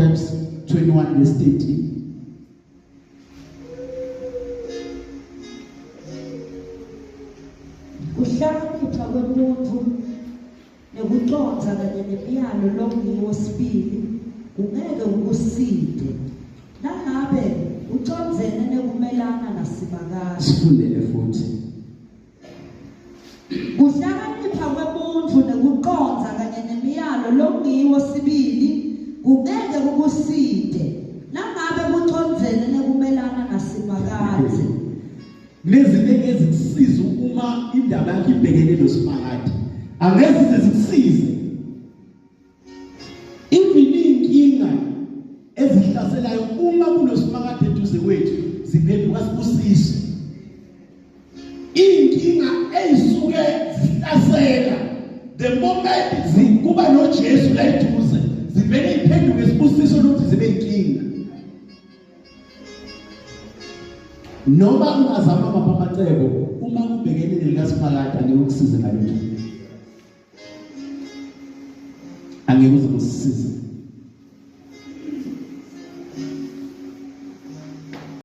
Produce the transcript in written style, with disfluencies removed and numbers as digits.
Proverbs 21 verse 30. Ukuhlakanipha komuntu nekuconza kanye nemiyalo longiwo sibili kungeke ukuside nangabe ucondzene nekumelana nasibakade. Sifundele futhi. Ukuhlakanipha komuntu nekuconza kanye nemiyalo longiwo sibili kungeke ukuside nangabe ucondzene nekumelana nasibakade. Nezinto ezikusiza uma indaba yakho ibhekene noSimakade. Angeke zikusize. Inkinga ezihlaselayo uma kunoSimakade eduze kwethu ziphenduka sibusiso. Inkinga ezisuke zihlasela the moment kuba noJesu la eduze zivele iphenduke sibusiso lokuthi zibe inkinga. Noma ungazama amacebo uma ubhekene nelikaSimakade angeke ukusize ngalokho. Angeke uze usisize.